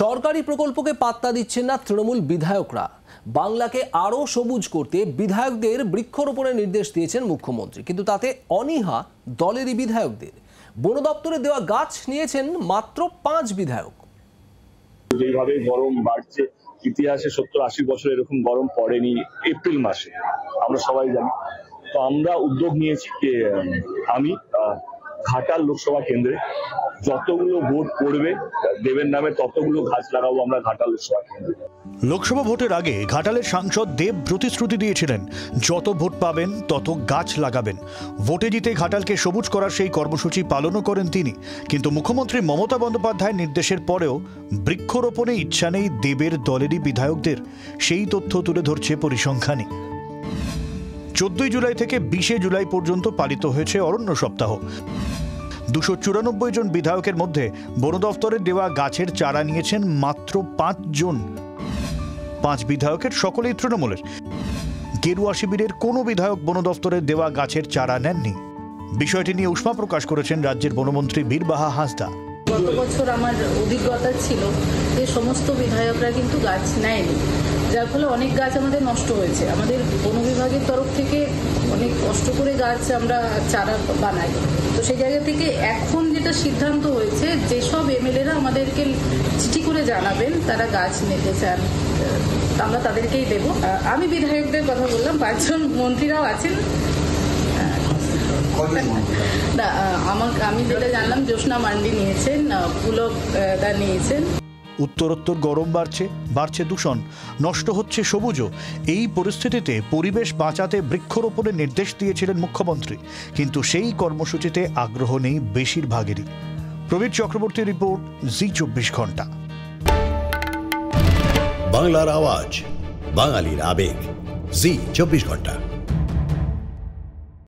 সরকারি প্রকল্পকে পাত্তা দিচ্ছেন না তৃণমূল বিধায়করা। বাংলাকে আরও সবুজ করতে বিধায়কদের বৃক্ষরোপণের নির্দেশ দিয়েছেন মুখ্যমন্ত্রী, কিন্তু তাতে অনীহা দলেরই বিধায়কদের। বন দপ্তরে দেওয়া গাছ নিয়েছেন মাত্র 5 বিধায়ক। যেভাবে গরম বাড়ছে, ইতিহাসে 70-80 বছর এরকম গরম পড়েনি এপ্রিল মাসে, আমরা সবাই জানি। তো আমরা উদ্যোগ নিয়েছি যে আমি ঘাটাল লোকসভা কেন্দ্রে যতগুলো ভোট পড়বে দেবের নামে ততগুলো গাছ লাগাবো আমরা ঘাটাল লোকসভা কেন্দ্রে। লোকসভা ভোটের আগে ঘাটালের সাংসদ দেব প্রতিশ্রুতি দিয়েছিলেন যত ভোট পাবেন তত গাছ লাগাবেন। ভোটে জিতে ঘাটালকে সবুজ করার সেই কর্মসূচি পালনও করেন তিনি। কিন্তু মুখ্যমন্ত্রী মমতা বন্দ্যোপাধ্যায়ের নির্দেশের পরেও বৃক্ষরোপণে ইচ্ছা নেই দেবের দলেরই বিধায়কদের। সেই তথ্য তুলে ধরছে পরিসংখ্যানই। 14 জুলাই থেকে 20 জুলাই পর্যন্ত পালিত হয়েছে অরণ্য সপ্তাহ। 294 জন বিধায়কের মধ্যে বন দফতরের দেওয়া গাছের চারা নিয়েছেন মাত্র 5 জন। 5 বিধায়কের সকলেই তৃণমূলের। গেরুয়া শিবিরের কোনো বিধায়ক বন দফতরের দেওয়া গাছের চারা নেননি। বিষয়টি নিয়ে উষ্মা প্রকাশ করেছেন রাজ্যের বনমন্ত্রী বীরবাহা হাঁসদা। গত বছর আমার অভিজ্ঞতা ছিল যে সমস্ত বিধায়করা কিন্তু গাছ নেয়নি, যার ফলে অনেক গাছ আমাদের নষ্ট হয়েছে। আমাদের বন বিভাগের তরফ থেকে অনেক কষ্ট করে গাছ আমরা চারা বানাই। তো সেই জায়গা থেকে এখন যেটা সিদ্ধান্ত হয়েছে, যেসব এমএলএরা আমাদেরকে চিঠি করে জানাবেন তারা গাছ নিতে চান, আমরা তাদেরকেই দেব। আমি বিধায়কদের কথা বললাম, 5 জন মন্ত্রীরাও আছেন। আমি যেটা জানলাম, জ্যোৎস্না মান্ডি নিয়েছেন, পুলক দা নিয়েছেন। উত্তরোত্তর গরম বাড়ছে দূষণ, নষ্ট হচ্ছে সবুজও। এই পরিস্থিতিতে পরিবেশ বাঁচাতে বৃক্ষরোপণের নির্দেশ দিয়েছিলেন মুখ্যমন্ত্রী, কিন্তু সেই কর্মসূচিতে আগ্রহ নেই বেশিরভাগেরই। প্রবীর চক্রবর্তীর রিপোর্ট, জি 24 ঘন্টা। বাংলার আওয়াজ, বাঙালির আবেগ, জি 24 ঘন্টা।